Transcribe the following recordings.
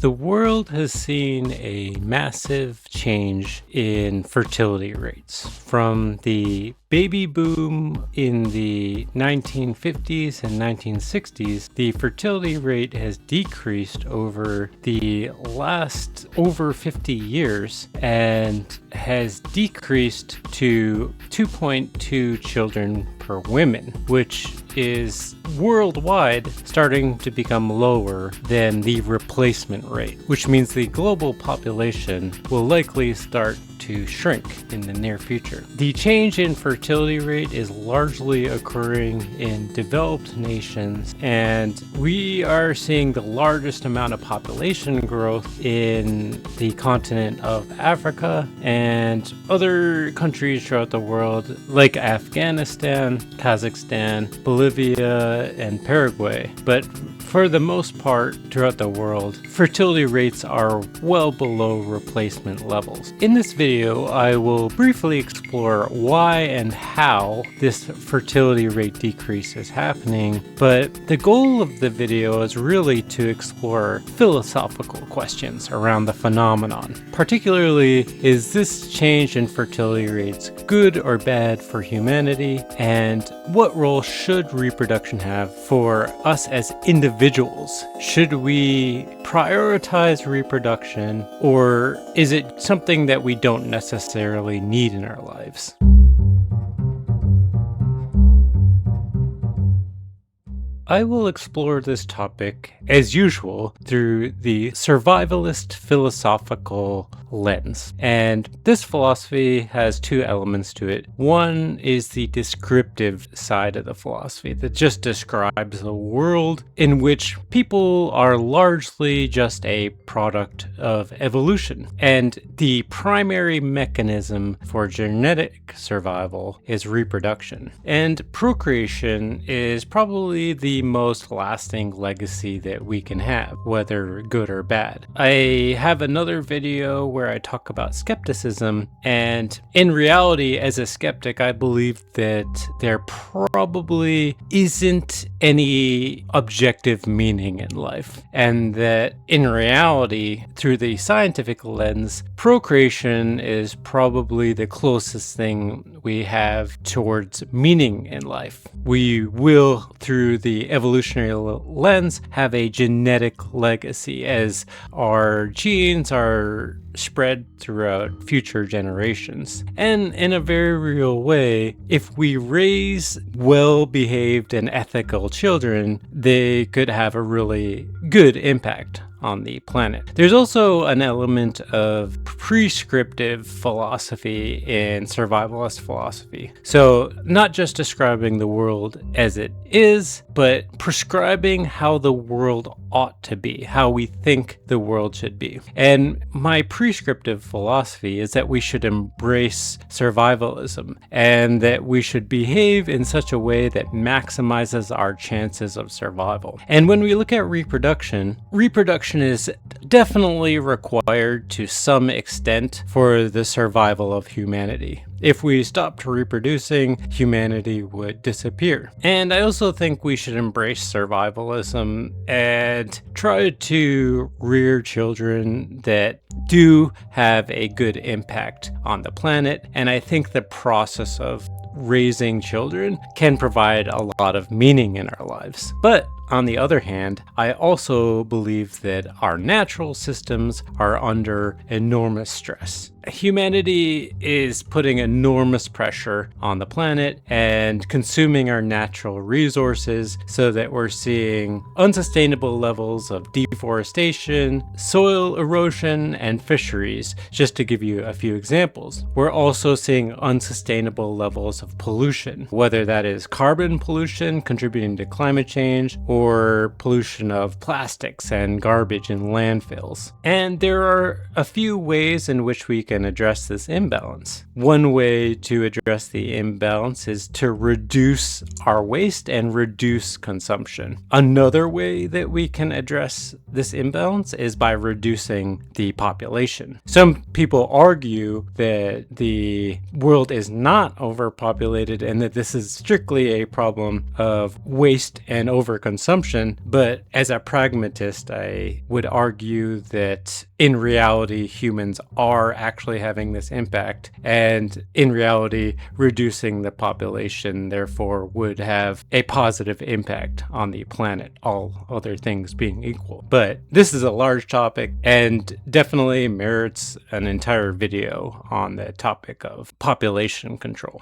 The world has seen a massive change in fertility rates. From the baby boom in the 1950s and 1960s, the fertility rate has decreased over the last over 50 years and has decreased to 2.2 children per woman, which is worldwide starting to become lower than the replacement rate, which means the global population will likely start to shrink in the near future. The change in fertility rate is largely occurring in developed nations, and we are seeing the largest amount of population growth in the continent of Africa and other countries throughout the world like Afghanistan, Kazakhstan, Bolivia, and Paraguay. But for the most part, throughout the world, fertility rates are well below replacement levels. In this video, I will briefly explore why and how this fertility rate decrease is happening, but the goal of the video is really to explore philosophical questions around the phenomenon. Particularly, is this change in fertility rates good or bad for humanity, and what role should reproduction have for us as individuals? Should we prioritize reproduction, or is it something that we don't necessarily need in our lives? I will explore this topic, as usual, through the survivalist philosophical lens. And this philosophy has two elements to it. One is the descriptive side of the philosophy that just describes a world in which people are largely just a product of evolution. And the primary mechanism for genetic survival is reproduction. And procreation is probably the most lasting legacy that we can have, whether good or bad. I have another video where I talk about skepticism, and in reality, as a skeptic, I believe that there probably isn't any objective meaning in life, and that in reality, through the scientific lens, procreation is probably the closest thing we have towards meaning in life. We will, through the evolutionary lens, have a genetic legacy as our genes are spread throughout future generations. And in a very real way, if we raise well-behaved and ethical children, they could have a really good impact on the planet. There's also an element of prescriptive philosophy in survivalist philosophy. So not just describing the world as it is, but prescribing how the world ought to be, how we think the world should be. And my prescriptive philosophy is that we should embrace survivalism and that we should behave in such a way that maximizes our chances of survival. And when we look at reproduction is definitely required to some extent for the survival of humanity. If we stopped reproducing, humanity would disappear. And I also think we should embrace survivalism and try to rear children that do have a good impact on the planet. And I think the process of raising children can provide a lot of meaning in our lives. But on the other hand, I also believe that our natural systems are under enormous stress. Humanity is putting enormous pressure on the planet and consuming our natural resources so that we're seeing unsustainable levels of deforestation, soil erosion, and fisheries, just to give you a few examples. We're also seeing unsustainable levels of pollution, whether that is carbon pollution contributing to climate change or pollution of plastics and garbage in landfills. And there are a few ways in which we can address this imbalance. One way to address the imbalance is to reduce our waste and reduce consumption. Another way that we can address this imbalance is by reducing the population. Some people argue that the world is not overpopulated and that this is strictly a problem of waste and overconsumption. consumption, but as a pragmatist, I would argue that in reality, humans are actually having this impact, and in reality, reducing the population therefore would have a positive impact on the planet, all other things being equal. But this is a large topic and definitely merits an entire video on the topic of population control.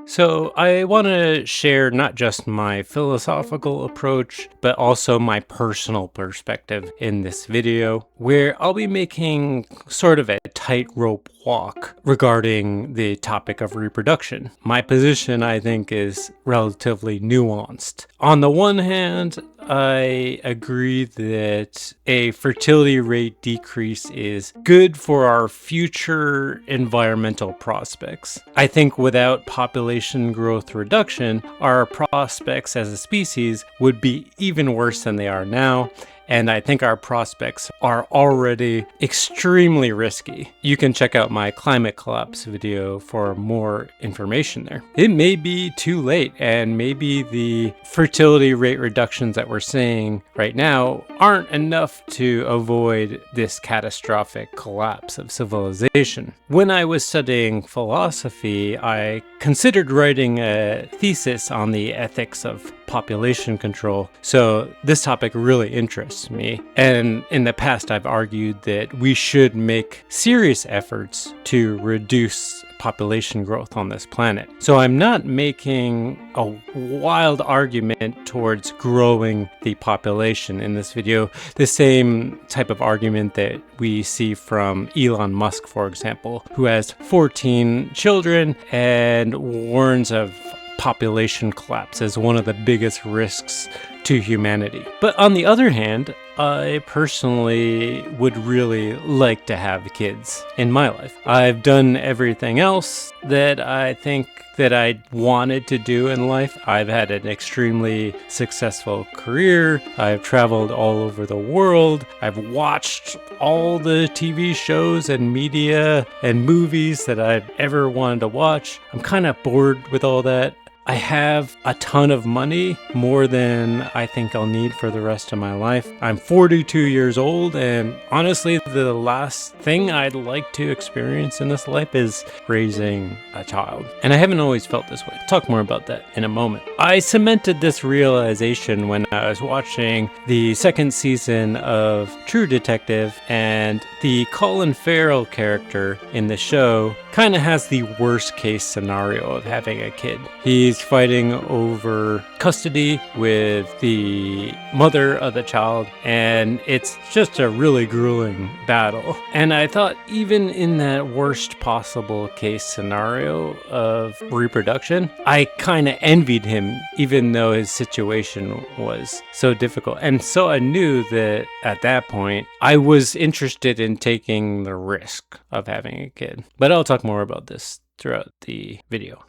So I want to share not just my philosophical approach, but also my personal perspective in this video, where I'll be making sort of a tightrope walk regarding the topic of reproduction. My position, I think, is relatively nuanced. On the one hand, I agree that a fertility rate decrease is good for our future environmental prospects. I think without population growth reduction, our prospects as a species would be even worse than they are now. And I think our prospects are already extremely risky. You can check out my climate collapse video for more information there. It may be too late, and maybe the fertility rate reductions that we're seeing right now aren't enough to avoid this catastrophic collapse of civilization. When I was studying philosophy, I considered writing a thesis on the ethics of population control, so this topic really interests me. And in the past, I've argued that we should make serious efforts to reduce population growth on this planet. So I'm not making a wild argument towards growing the population in this video, the same type of argument that we see from Elon Musk, for example, who has 14 children and warns of population collapse as one of the biggest risks to humanity. But on the other hand, I personally would really like to have kids in my life. I've done everything else that I think that I wanted to do in life. I've had an extremely successful career. I've traveled all over the world. I've watched all the TV shows and media and movies that I've ever wanted to watch. I'm kind of bored with all that. I have a ton of money, more than I think I'll need for the rest of my life. I'm 42 years old, and honestly, the last thing I'd like to experience in this life is raising a child. And I haven't always felt this way. I'll talk more about that in a moment. I cemented this realization when I was watching the second season of True Detective, and the Colin Farrell character in the show kind of has the worst case scenario of having a kid. He's fighting over custody with the mother of the child, and it's just a really grueling battle. And I thought, even in that worst possible case scenario of reproduction, I kind of envied him, even though his situation was so difficult. And so I knew that at that point, I was interested in taking the risk of having a kid. But I'll talk more about this throughout the video.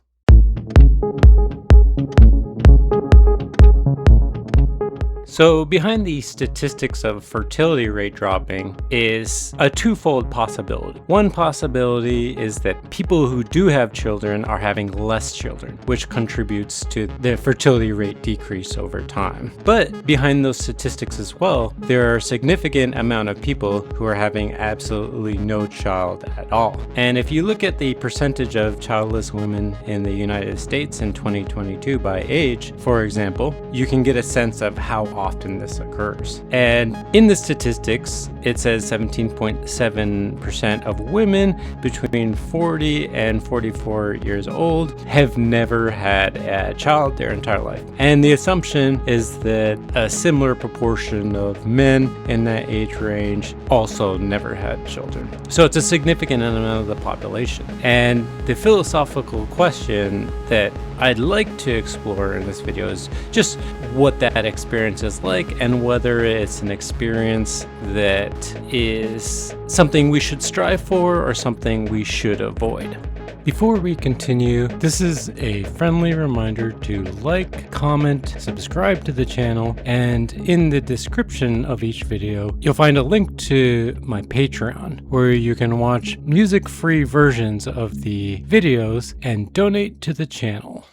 So behind the statistics of fertility rate dropping is a twofold possibility. One possibility is that people who do have children are having less children, which contributes to the fertility rate decrease over time. But behind those statistics as well, there are a significant amount of people who are having absolutely no child at all. And if you look at the percentage of childless women in the United States in 2022 by age, for example, you can get a sense of how often this occurs. And in the statistics, it says 17.7% of women between 40 and 44 years old have never had a child their entire life. And the assumption is that a similar proportion of men in that age range also never had children. So it's a significant amount of the population. And the philosophical question that I'd like to explore in this video is just what that experience is like, and whether it's an experience that is something we should strive for or something we should avoid. Before we continue, this is a friendly reminder to like, comment, subscribe to the channel, and in the description of each video, you'll find a link to my Patreon, where you can watch music-free versions of the videos and donate to the channel.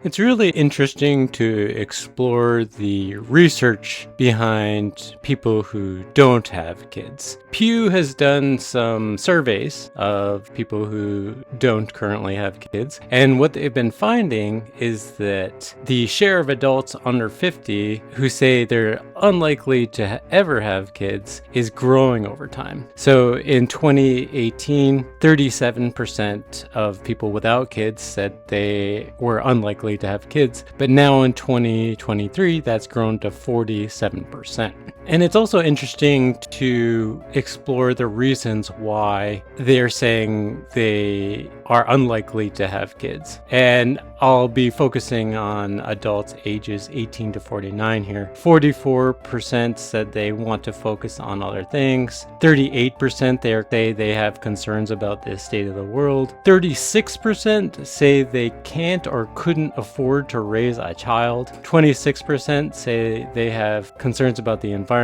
It's really interesting to explore the research behind people who don't have kids. Pew has done some surveys of people who don't currently have kids, and what they've been finding is that the share of adults under 50 who say they're unlikely to ever have kids is growing over time. So in 2018, 37% of people without kids said they were unlikely to have kids, but now in 2023 that's grown to 47%. And it's also interesting to explore the reasons why they're saying they are unlikely to have kids. And I'll be focusing on adults ages 18 to 49 here. 44% said they want to focus on other things. 38% say they have concerns about the state of the world. 36% say they can't or couldn't afford to raise a child. 26% say they have concerns about the environment.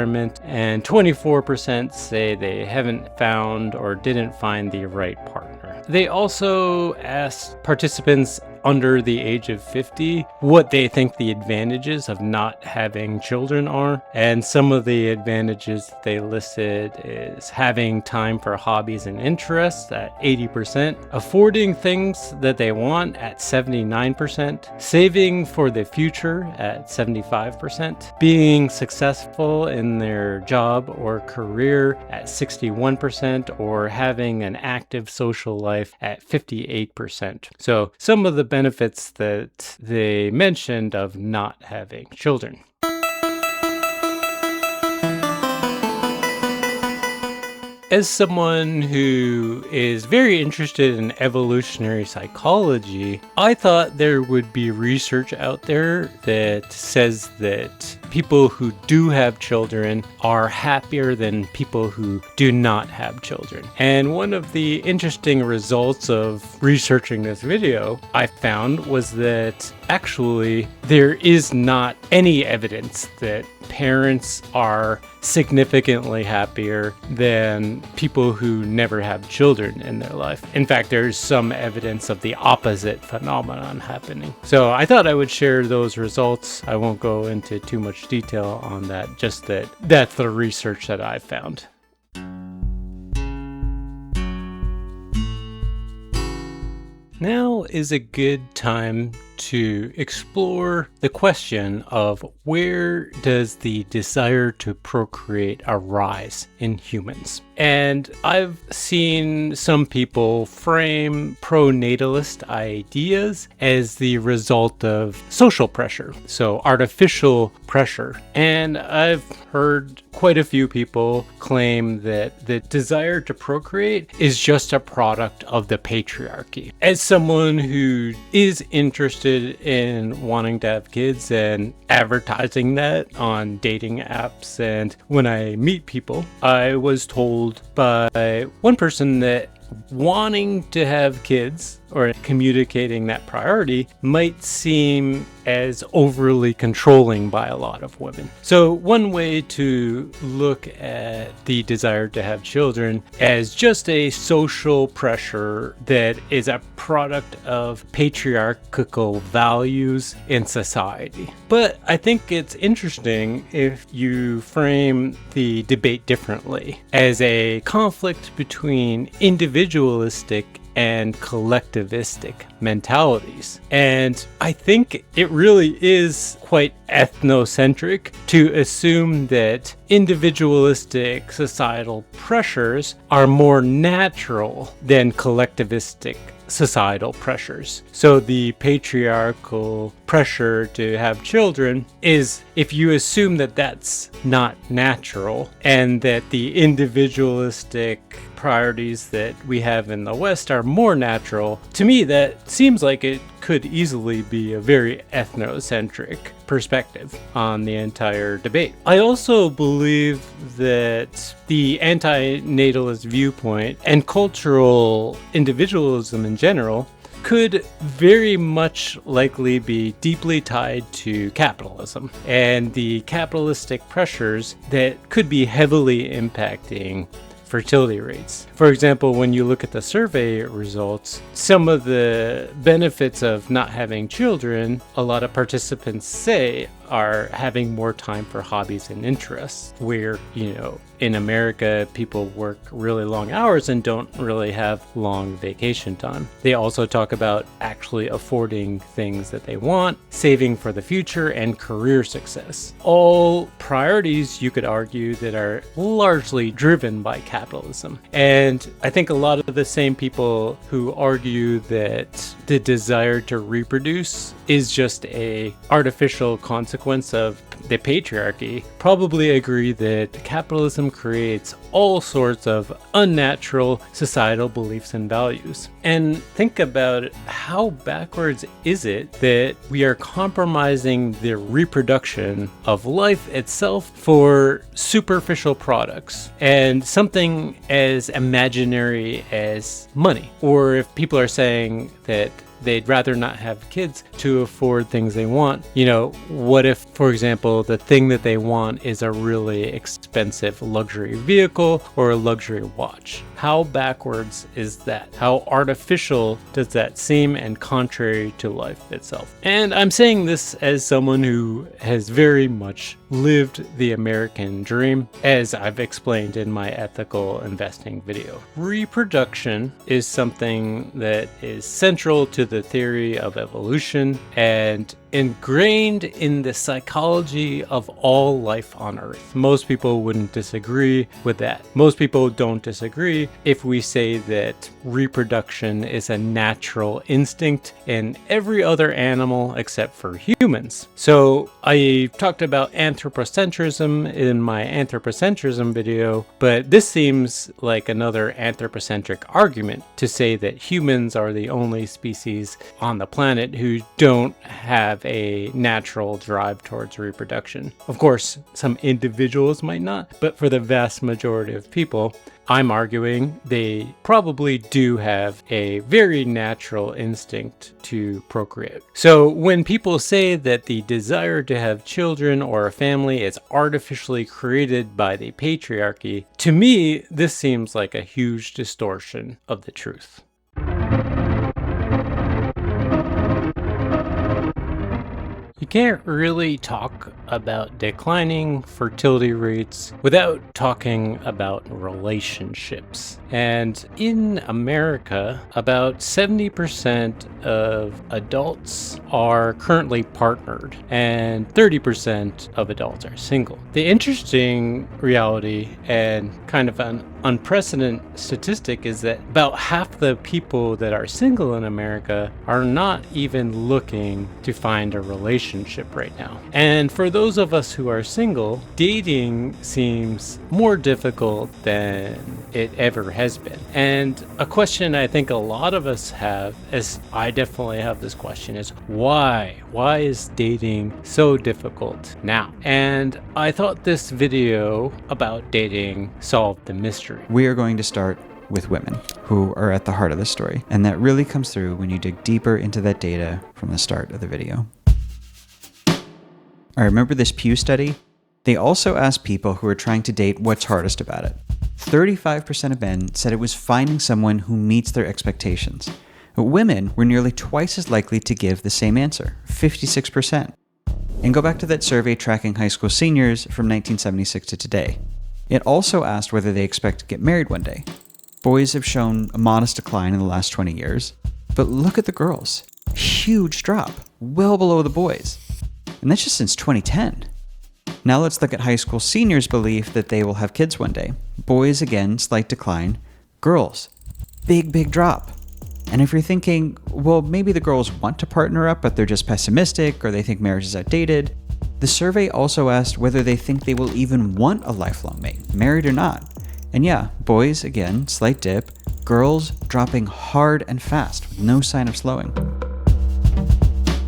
And 24% say they haven't found or didn't find the right partner. They also asked participants under the age of 50 what they think the advantages of not having children are, and some of the advantages they listed is having time for hobbies and interests at 80%, affording things that they want at 79%, saving for the future at 75%, being successful in their job or career at 61%, or having an active social life at 58%. So some of the benefits that they mentioned of not having children. As someone who is very interested in evolutionary psychology, I thought there would be research out there that says that people who do have children are happier than people who do not have children. And one of the interesting results of researching this video I found was that actually there is not any evidence that parents are significantly happier than people who never have children in their life. In fact, there's some evidence of the opposite phenomenon happening. So I thought I would share those results. I won't go into too much detail on that, just that that's the research that I found. Now is a good time to explore the question of where does the desire to procreate arise in humans? And I've seen some people frame pro-natalist ideas as the result of social pressure, so artificial pressure. And I've heard quite a few people claim that the desire to procreate is just a product of the patriarchy. As someone who is interested in wanting to have kids and advertising that on dating apps, and when I meet people, I was told by one person that wanting to have kids or communicating that priority might seem as overly controlling by a lot of women. So one way to look at the desire to have children as just a social pressure that is a product of patriarchal values in society. But I think it's interesting if you frame the debate differently, as a conflict between individualistic and collectivistic mentalities. And I think it really is quite ethnocentric to assume that individualistic societal pressures are more natural than collectivistic societal pressures. So the patriarchal pressure to have children is, if you assume that that's not natural and that the individualistic priorities that we have in the West are more natural, to me that seems like it could could easily be a very ethnocentric perspective on the entire debate. I also believe that the anti-natalist viewpoint and cultural individualism in general could very much likely be deeply tied to capitalism and the capitalistic pressures that could be heavily impacting fertility rates. For example, when you look at the survey results, some of the benefits of not having children, a lot of participants say, are having more time for hobbies and interests, where, in America, people work really long hours and don't really have long vacation time. They also talk about actually affording things that they want, saving for the future, and career success. All priorities, you could argue, that are largely driven by capitalism. And I think a lot of the same people who argue that the desire to reproduce is just a artificial consequence of the patriarchy probably agree that capitalism creates all sorts of unnatural societal beliefs and values. And think about how backwards is it that we are compromising the reproduction of life itself for superficial products and something as imaginary as money. Or if people are saying that they'd rather not have kids to afford things they want. What if, for example, the thing that they want is a really expensive luxury vehicle or a luxury watch? How backwards is that? How artificial does that seem, and contrary to life itself? And I'm saying this as someone who has very much lived the American dream, as I've explained in my ethical investing video. Reproduction is something that is central to the theory of evolution and ingrained in the psychology of all life on Earth. Most people wouldn't disagree with that. Most people don't disagree if we say that reproduction is a natural instinct in every other animal except for humans. So I talked about anthropocentrism in my anthropocentrism video, but this seems like another anthropocentric argument to say that humans are the only species on the planet who don't have a natural drive towards reproduction. Of course, some individuals might not, but for the vast majority of people, I'm arguing they probably do have a very natural instinct to procreate. So when people say that the desire to have children or a family is artificially created by the patriarchy, to me, this seems like a huge distortion of the truth. You can't really talk about declining fertility rates without talking about relationships. And in America, about 70% of adults are currently partnered and 30% of adults are single. The interesting reality and kind of an unprecedented statistic is that about half the people that are single in America are not even looking to find a relationship right now. And for those of us who are single, dating seems more difficult than it ever has been. And a question I think a lot of us have, as I definitely have this question, is why? Why is dating so difficult now? And I thought this video about dating solved the mystery. We are going to start with women, who are at the heart of the story. And that really comes through when you dig deeper into that data from the start of the video. I remember this Pew study. They also asked people who were trying to date what's hardest about it. 35% of men said it was finding someone who meets their expectations. But women were nearly twice as likely to give the same answer, 56%. And go back to that survey tracking high school seniors from 1976 to today. It also asked whether they expect to get married one day. Boys have shown a modest decline in the last 20 years, but look at the girls. Huge drop, well below the boys. And that's just since 2010. Now let's look at high school seniors' belief that they will have kids one day. Boys, again, slight decline. Girls, big drop. And if you're thinking, well, maybe the girls want to partner up, but they're just pessimistic, or they think marriage is outdated, the survey also asked whether they think they will even want a lifelong mate, married or not. And yeah, boys, again, slight dip. Girls dropping hard and fast with no sign of slowing.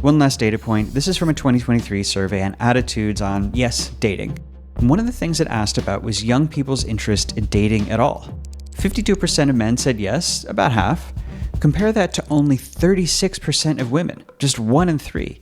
One last data point. This is from a 2023 survey on attitudes on, yes, dating. And one of the things it asked about was young people's interest in dating at all. 52% of men said yes, about half. Compare that to only 36% of women, just 1 in 3.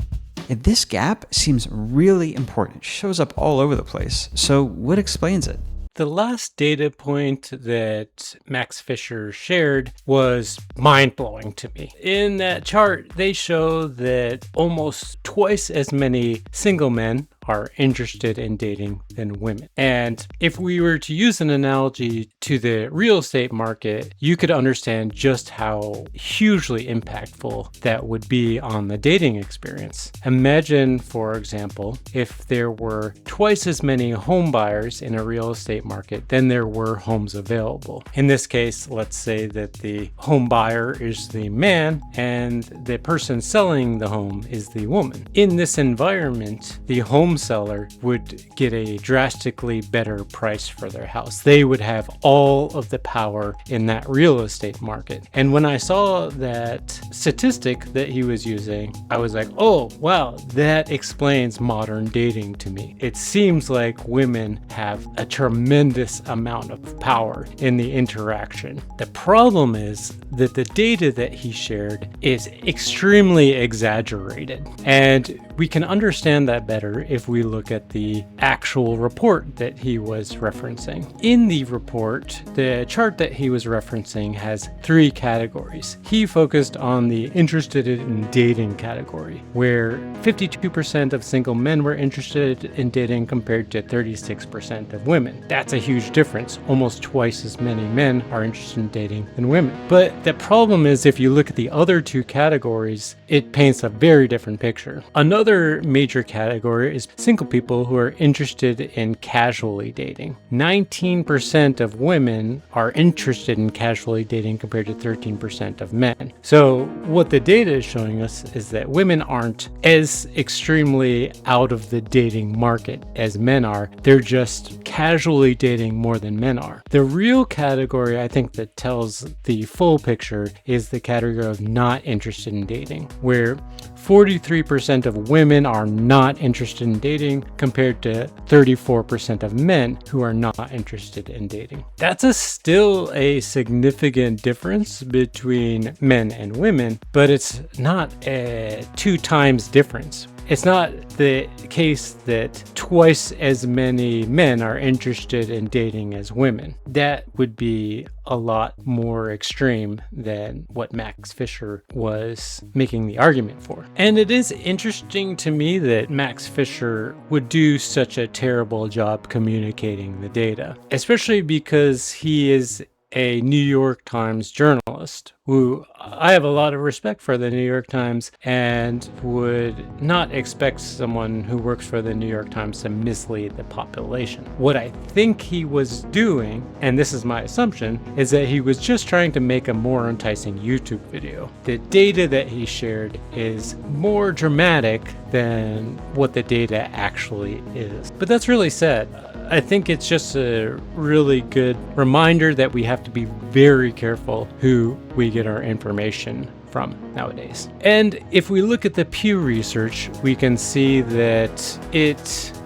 And this gap seems really important. It shows up all over the place. So what explains it? The last data point that Max Fisher shared was mind-blowing to me. In that chart, they show that almost twice as many single men are interested in dating than women. And if we were to use an analogy to the real estate market, you could understand just how hugely impactful that would be on the dating experience. Imagine, for example, if there were twice as many home buyers in a real estate market than there were homes available. In this case, let's say that the home buyer is the man and the person selling the home is the woman. In this environment, the home seller would get a drastically better price for their house. They would have all of the power in that real estate market. And when I saw that statistic that he was using, I was like, oh, wow, that explains modern dating to me. It seems like women have a tremendous amount of power in the interaction. The problem is that the data that he shared is extremely exaggerated. And we can understand that better if we look at the actual report that he was referencing. In the report, the chart that he was referencing has 3 categories. He focused on the interested in dating category, where 52% of single men were interested in dating compared to 36% of women. That's a huge difference. Almost twice as many men are interested in dating than women. But the problem is, if you look at the other 2 categories, it paints a very different picture. Another major category is single people who are interested in casually dating. 19% of women are interested in casually dating compared to 13% of men. So what the data is showing us is that women aren't as extremely out of the dating market as men are. They're just casually dating more than men are. The real category, I think, that tells the full picture is the category of not interested in dating, where 43% of women are not interested in dating compared to 34% of men who are not interested in dating. That's still a significant difference between men and women, but it's not a 2 times difference. It's not the case that twice as many men are interested in dating as women. That would be a lot more extreme than what Max Fisher was making the argument for. And it is interesting to me that Max Fisher would do such a terrible job communicating the data, especially because he is a New York Times journalist who I have a lot of respect for the New York Times and would not expect someone who works for the New York Times to mislead the population. What I think he was doing, and this is my assumption, is that he was just trying to make a more enticing YouTube video. The data that he shared is more dramatic than what the data actually is. But that's really sad. I think it's just a really good reminder that we have to be very careful who we get our information from nowadays. And if we look at the Pew Research, we can see that it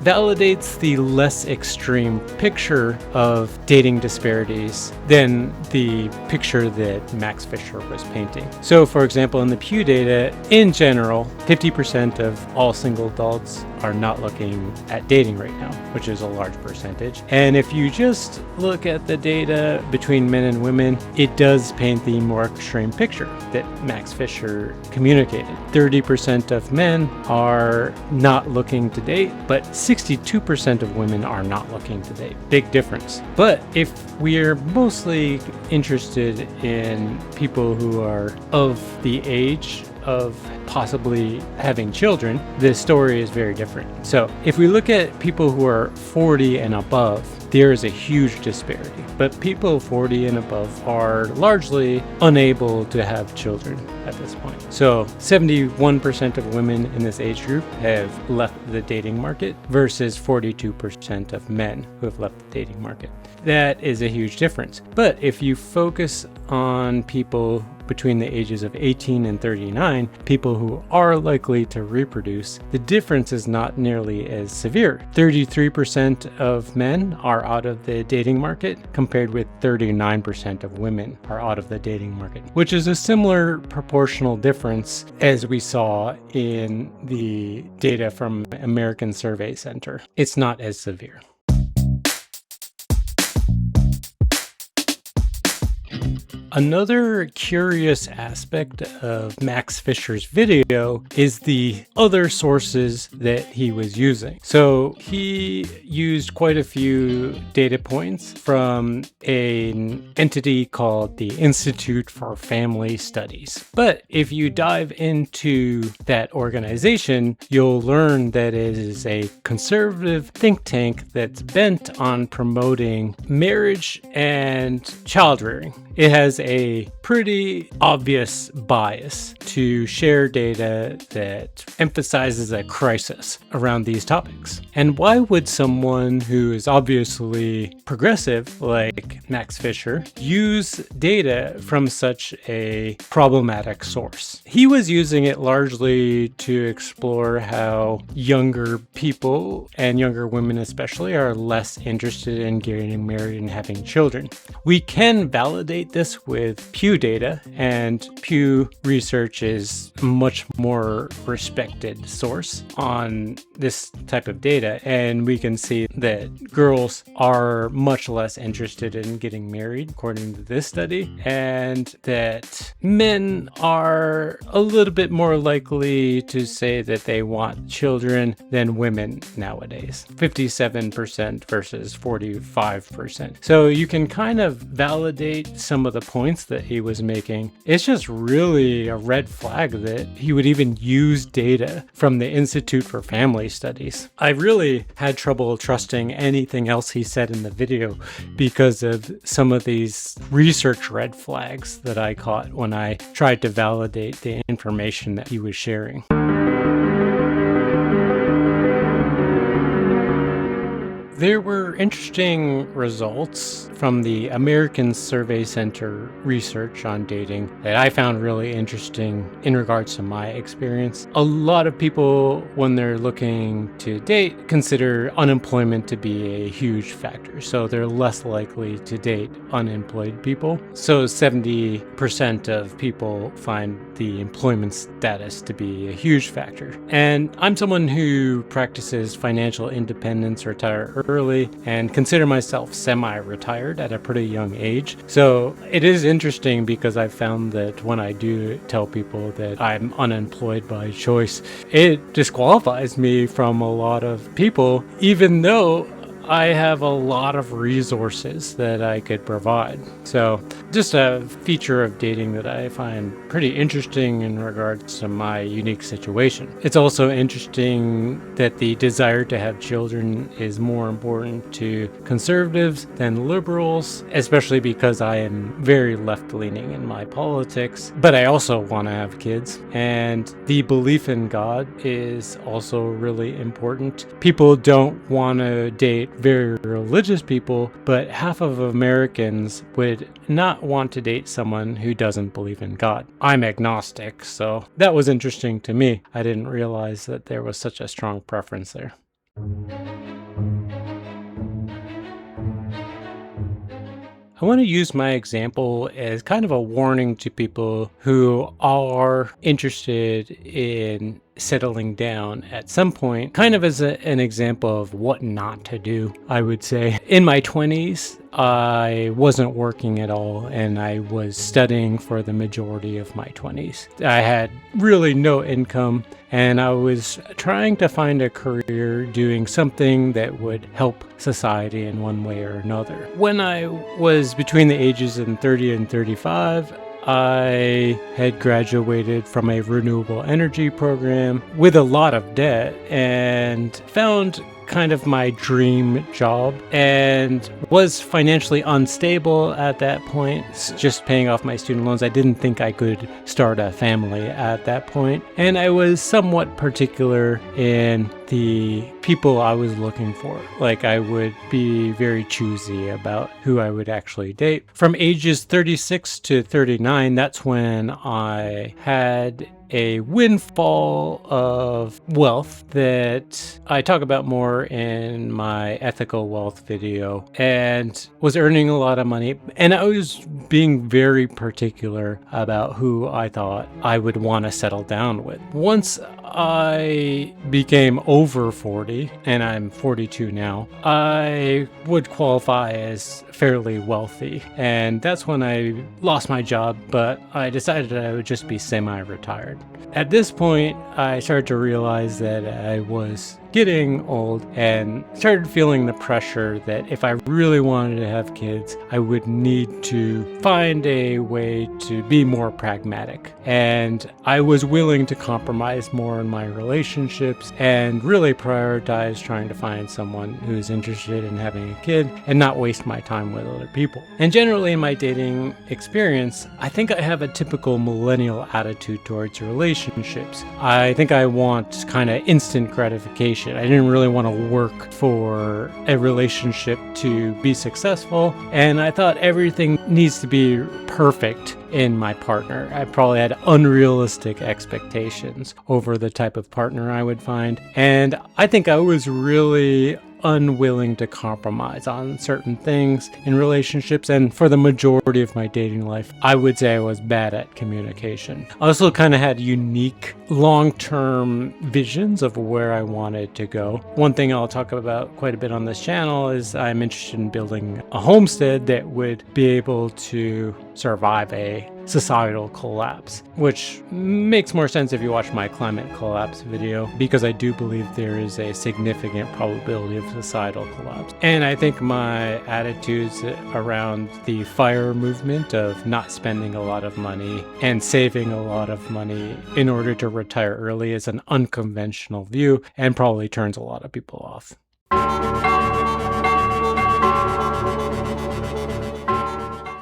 validates the less extreme picture of dating disparities than the picture that Max Fisher was painting. So, for example, in the Pew data, in general, 50% of all single adults are not looking at dating right now, which is a large percentage. And if you just look at the data between men and women, it does paint the more extreme picture that Max Fisher communicated. 30% of men are not looking to date, but 62% of women are not looking to date. Big difference. But if we're mostly interested in people who are of the age of possibly having children, the story is very different. So if we look at people who are 40 and above, there is a huge disparity. But people 40 and above are largely unable to have children at this point. So 71% of women in this age group have left the dating market versus 42% of men who have left the dating market. That is a huge difference. But if you focus on people between the ages of 18 and 39, people who are likely to reproduce, the difference is not nearly as severe. 33% of men are out of the dating market, compared with 39% of women are out of the dating market, which is a similar proportional difference as we saw in the data from American Survey Center. It's not as severe. Another curious aspect of Max Fisher's video is the other sources that he was using. So he used quite a few data points from an entity called the Institute for Family Studies. But if you dive into that organization, you'll learn that it is a conservative think tank that's bent on promoting marriage and child rearing. It has a pretty obvious bias to share data that emphasizes a crisis around these topics. And why would someone who is obviously progressive, like Max Fisher, use data from such a problematic source? He was using it largely to explore how younger people, and younger women especially, are less interested in getting married and having children. We can validate this with Pew data, and Pew Research is a much more respected source on this type of data, and we can see that girls are much less interested in getting married according to this study, and that men are a little bit more likely to say that they want children than women nowadays. 57% versus 45%. So you can kind of validate some of the points that he was making. It's just really a red flag that he would even use data from the Institute for Family Studies. I really had trouble trusting anything else he said in the video because of some of these research red flags that I caught when I tried to validate the information that he was sharing. There were interesting results from the American Survey Center research on dating that I found really interesting in regards to my experience. A lot of people, when they're looking to date, consider unemployment to be a huge factor. So they're less likely to date unemployed people. So 70% of people find the employment status to be a huge factor. And I'm someone who practices financial independence, retire early, and consider myself semi-retired at a pretty young age. So it is interesting because I found that when I do tell people that I'm unemployed by choice, it disqualifies me from a lot of people, even though I have a lot of resources that I could provide. So just a feature of dating that I find pretty interesting in regards to my unique situation. It's also interesting that the desire to have children is more important to conservatives than liberals, especially because I am very left-leaning in my politics, but I also want to have kids. And the belief in God is also really important. People don't want to date very religious people, but half of Americans would not want to date someone who doesn't believe in God. I'm agnostic, so that was interesting to me. I didn't realize that there was such a strong preference there. I want to use my example as kind of a warning to people who are interested in settling down at some point, kind of as an example of what not to do, I would say. In my 20s, I wasn't working at all, and I was studying for the majority of my 20s. I had really no income, and I was trying to find a career doing something that would help society in one way or another. When I was between the ages of 30 and 35, I had graduated from a renewable energy program with a lot of debt and found kind of my dream job and was financially unstable at that point, just paying off my student loans. I didn't think I could start a family at that point. And I was somewhat particular in the people I was looking for. Like, I would be very choosy about who I would actually date. From ages 36 to 39, that's when I had a windfall of wealth that I talk about more in my ethical wealth video, and was earning a lot of money. And I was being very particular about who I thought I would want to settle down with. Once I became over 40, and I'm 42 now, I would qualify as fairly wealthy. And that's when I lost my job, but I decided I would just be semi-retired. At this point, I started to realize that I was getting old and started feeling the pressure that if I really wanted to have kids, I would need to find a way to be more pragmatic. And I was willing to compromise more in my relationships and really prioritize trying to find someone who's interested in having a kid and not waste my time with other people. And generally in my dating experience, I think I have a typical millennial attitude towards relationships. I think I want kind of instant gratification. I didn't really want to work for a relationship to be successful, and I thought everything needs to be perfect in my partner. I probably had unrealistic expectations over the type of partner I would find, and I think I was really unwilling to compromise on certain things in relationships, and for the majority of my dating life, I would say I was bad at communication. I also kind of had unique long-term visions of where I wanted to go. One thing I'll talk about quite a bit on this channel is I'm interested in building a homestead that would be able to survive a societal collapse, which makes more sense if you watch my climate collapse video, because I do believe there is a significant probability of societal collapse. And I think my attitudes around the FIRE movement of not spending a lot of money and saving a lot of money in order to retire early is an unconventional view and probably turns a lot of people off.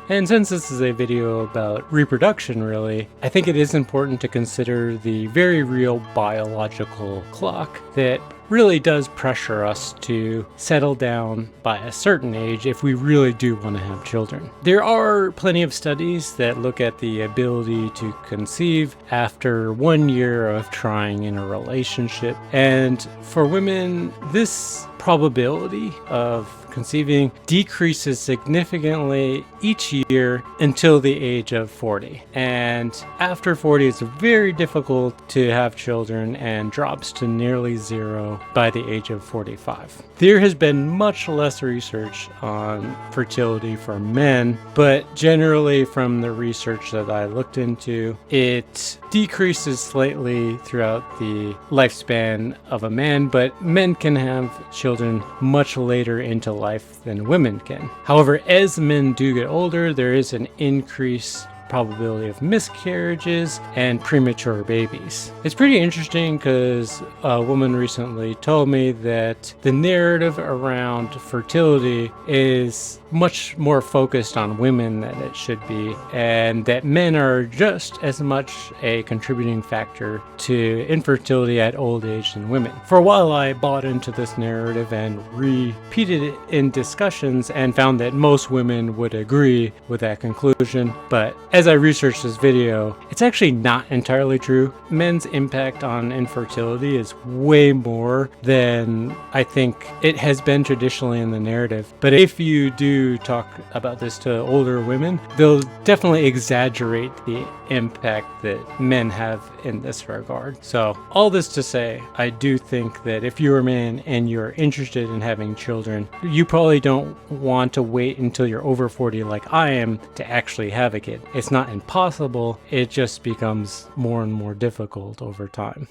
And since this is a video about reproduction, really, I think it is important to consider the very real biological clock that really does pressure us to settle down by a certain age if we really do want to have children. There are plenty of studies that look at the ability to conceive after 1 year of trying in a relationship. And for women, this probability of conceiving decreases significantly each year until the age of 40. And after 40, it's very difficult to have children and drops to nearly zero by the age of 45. There has been much less research on fertility for men, but generally from the research that I looked into, it decreases slightly throughout the lifespan of a man, but men can have children much later into life than women can. However, as men do get older, there is an increase probability of miscarriages and premature babies. It's pretty interesting because a woman recently told me that the narrative around fertility is much more focused on women than it should be, and that men are just as much a contributing factor to infertility at old age than women. For a while, I bought into this narrative and repeated it in discussions and found that most women would agree with that conclusion, but as I researched this video, it's actually not entirely true. Men's impact on infertility is way more than I think it has been traditionally in the narrative. But if you do talk about this to older women, they'll definitely exaggerate the impact that men have in this regard. So all this to say, I do think that if you're a man and you're interested in having children, you probably don't want to wait until you're over 40 like I am to actually have a kid. It's not impossible, it just becomes more and more difficult over time.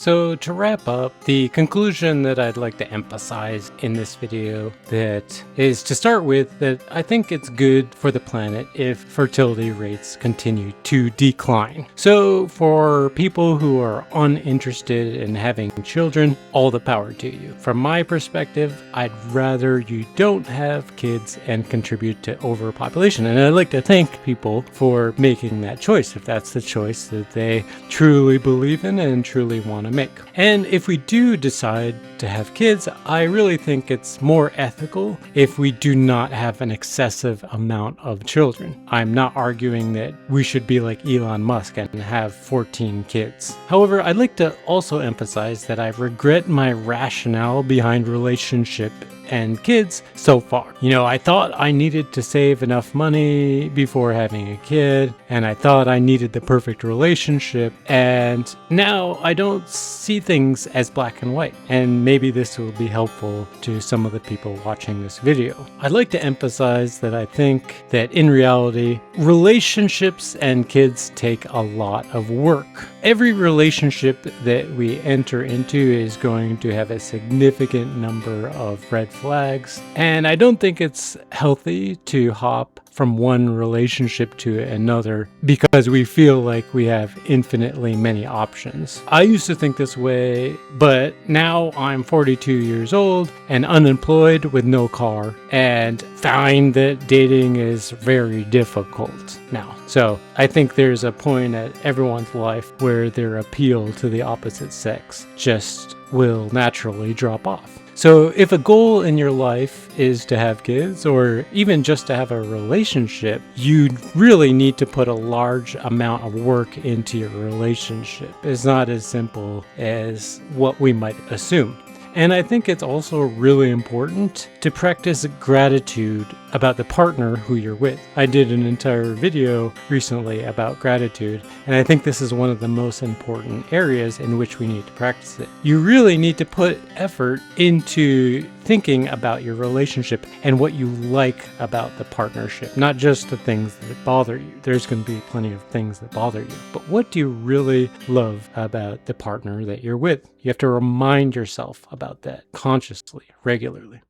So to wrap up, the conclusion that I'd like to emphasize in this video that is to start with that I think it's good for the planet if fertility rates continue to decline. So for people who are uninterested in having children, all the power to you. From my perspective, I'd rather you don't have kids and contribute to overpopulation. And I'd like to thank people for making that choice, if that's the choice that they truly believe in and truly want to make. And if we do decide to have kids, I really think it's more ethical if we do not have an excessive amount of children. I'm not arguing that we should be like Elon Musk and have 14 kids. However, I'd like to also emphasize that I regret my rationale behind relationship and kids so far. I thought I needed to save enough money before having a kid, and I thought I needed the perfect relationship, and now I don't see things as black and white, and maybe this will be helpful to some of the people watching this video. I'd like to emphasize that I think that in reality, relationships and kids take a lot of work. Every relationship that we enter into is going to have a significant number of red flags, and I don't think it's healthy to hop from one relationship to another because we feel like we have infinitely many options. I used to think this way, but now I'm 42 years old and unemployed with no car and find that dating is very difficult now. So I think there's a point at everyone's life where their appeal to the opposite sex just will naturally drop off. So if a goal in your life is to have kids or even just to have a relationship, you really need to put a large amount of work into your relationship. It's not as simple as what we might assume. And I think it's also really important to practice gratitude about the partner who you're with. I did an entire video recently about gratitude, and I think this is one of the most important areas in which we need to practice it. You really need to put effort into thinking about your relationship and what you like about the partnership, not just the things that bother you. There's going to be plenty of things that bother you, but what do you really love about the partner that you're with? You have to remind yourself about that consciously, regularly.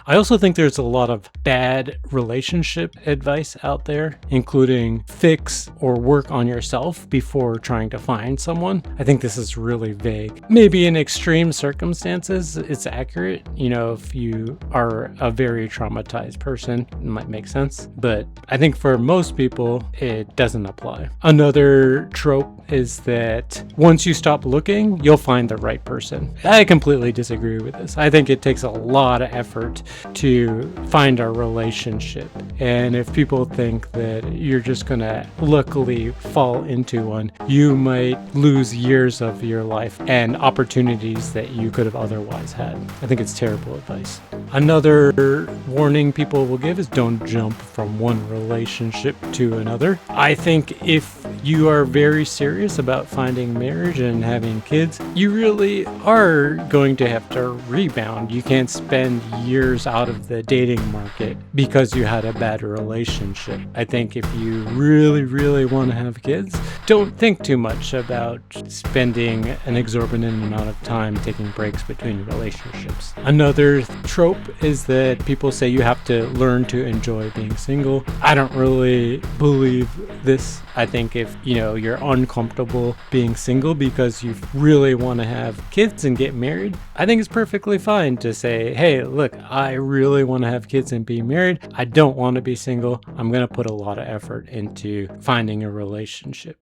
I also think there's a lot of bad relationship advice out there, including fix or work on yourself before trying to find someone. I think this is really vague. Maybe in extreme circumstances, it's accurate. If you are a very traumatized person, it might make sense. But I think for most people, it doesn't apply. Another trope is that once you stop looking, you'll find the right person. I completely disagree with this. I think it takes a lot of effort to find a relationship. And if people think that you're just gonna luckily fall into one, you might lose years of your life and opportunities that you could have otherwise had. I think it's terrible advice. Another warning people will give is don't jump from one relationship to another. I think if you are very serious about finding marriage and having kids, you really are going to have to rebound. You can't spend years out of the dating market because you had a bad relationship. I think if you really want to have kids, don't think too much about spending an exorbitant amount of time taking breaks between relationships. Another trope is that people say you have to learn to enjoy being single. I don't really believe this. I think if you're uncomfortable being single because you really want to have kids and get married, I think it's perfectly fine to say, hey, look, I really want to have kids and be married. I don't want to be single. I'm going to put a lot of effort into finding a relationship.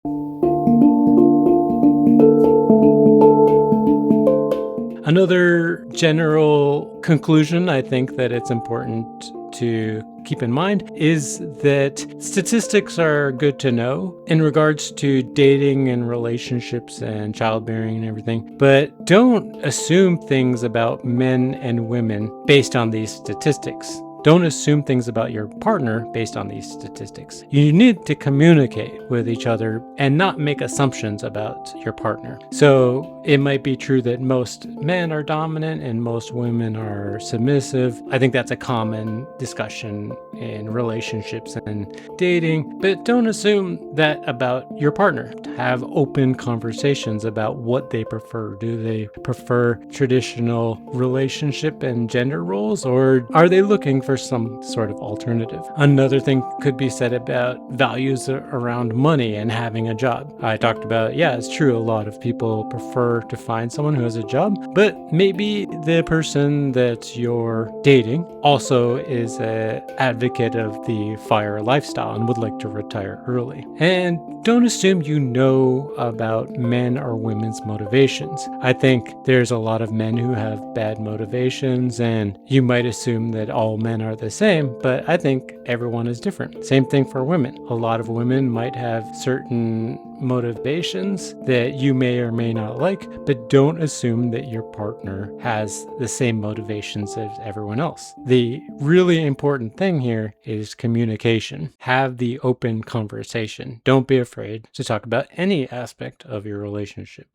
Another general conclusion I think that it's important to keep in mind is that statistics are good to know in regards to dating and relationships and childbearing and everything, but don't assume things about men and women based on these statistics. don't assume things about your partner based on these statistics. You need to communicate with each other and not make assumptions about your partner. So it might be true that most men are dominant and most women are submissive. I think that's a common discussion in relationships and dating, but don't assume that about your partner. Have open conversations about what they prefer. Do they prefer traditional relationship and gender roles, or are they looking for some sort of alternative? Another thing could be said about values around money and having a job. I talked about, yeah, it's true, a lot of people prefer to find someone who has a job, but maybe the person that you're dating also is an advocate of the FIRE lifestyle and would like to retire early. And don't assume you know about men or women's motivations. I think there's a lot of men who have bad motivations, and you might assume that all men are the same, but I think everyone is different. Same thing for women. A lot of women might have certain motivations that you may or may not like, but don't assume that your partner has the same motivations as everyone else. The really important thing here is communication. Have the open conversation. Don't be afraid to talk about any aspect of your relationship.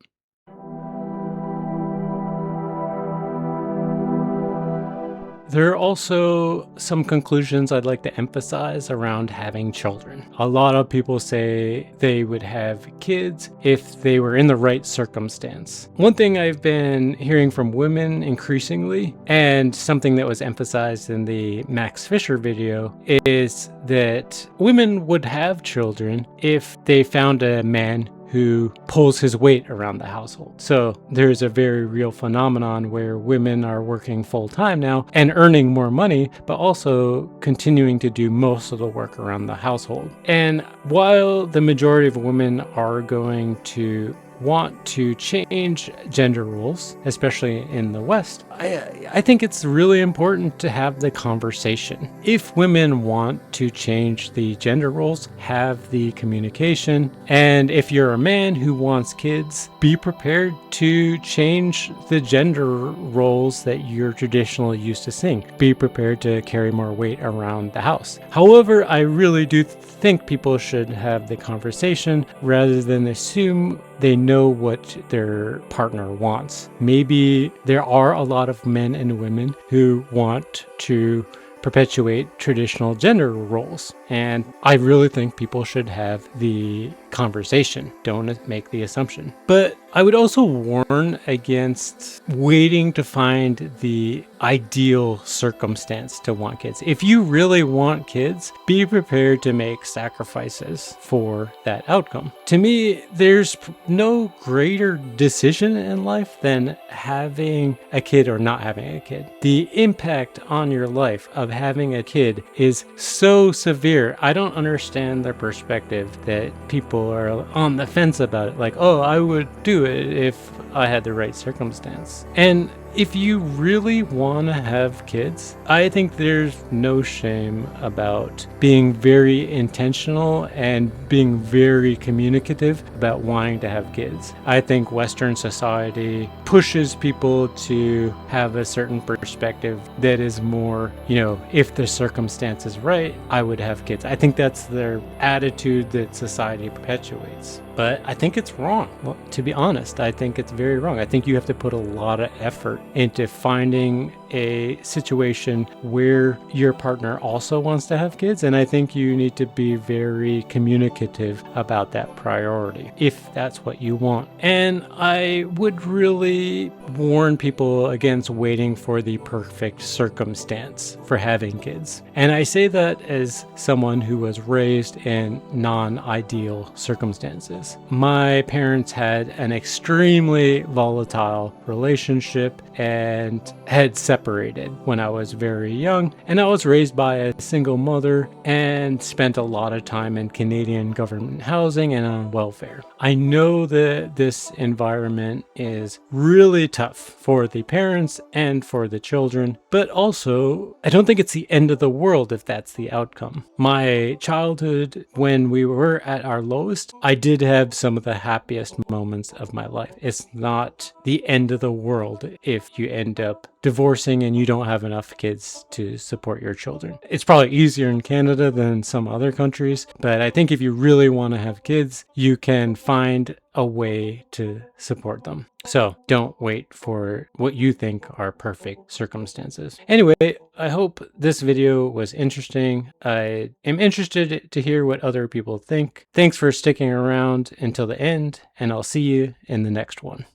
There are also some conclusions I'd like to emphasize around having children. A lot of people say they would have kids if they were in the right circumstance. One thing I've been hearing from women increasingly, and something that was emphasized in the Max Fisher video, is that women would have children if they found a man who pulls his weight around the household. So there's a very real phenomenon where women are working full time now and earning more money, but also continuing to do most of the work around the household. And while the majority of women are going to want to change gender roles, especially in the West, I think it's really important to have the conversation. If women want to change the gender roles, have the communication. And if you're a man who wants kids, be prepared to change the gender roles that you're traditionally used to seeing. Be prepared to carry more weight around the house. However, I really do think people should have the conversation rather than assume they know what their partner wants. Maybe there are a lot of men and women who want to perpetuate traditional gender roles, and I really think people should have the conversation. Don't make the assumption. But I would also warn against waiting to find the ideal circumstance to want kids. If you really want kids, be prepared to make sacrifices for that outcome. To me, there's no greater decision in life than having a kid or not having a kid. The impact on your life of having a kid is so severe. I don't understand the perspective that people are on the fence about it. Like, oh, I would do it if I had the right circumstance. And if you really want to have kids, I think there's no shame about being very intentional and being very communicative about wanting to have kids. I think Western society pushes people to have a certain perspective that is more, if the circumstance is right, I would have kids. I think that's their attitude that society perpetuates. But I think it's wrong. Well, to be honest, I think it's very wrong. I think you have to put a lot of effort into finding a situation where your partner also wants to have kids. And I think you need to be very communicative about that priority, if that's what you want. And I would really warn people against waiting for the perfect circumstance for having kids. And I say that as someone who was raised in non-ideal circumstances. My parents had an extremely volatile relationship and had separated when I was very young, and I was raised by a single mother and spent a lot of time in Canadian government housing and on welfare. I know that this environment is really tough for the parents and for the children, but also I don't think it's the end of the world if that's the outcome. My childhood, when we were at our lowest, I did have some of the happiest moments of my life. It's not the end of the world if you end up divorcing and you don't have enough kids to support your children. It's probably easier in Canada than some other countries, but I think if you really want to have kids, you can find a way to support them. So don't wait for what you think are perfect circumstances. Anyway, I hope this video was interesting. I am interested to hear what other people think. Thanks for sticking around until the end, and I'll see you in the next one.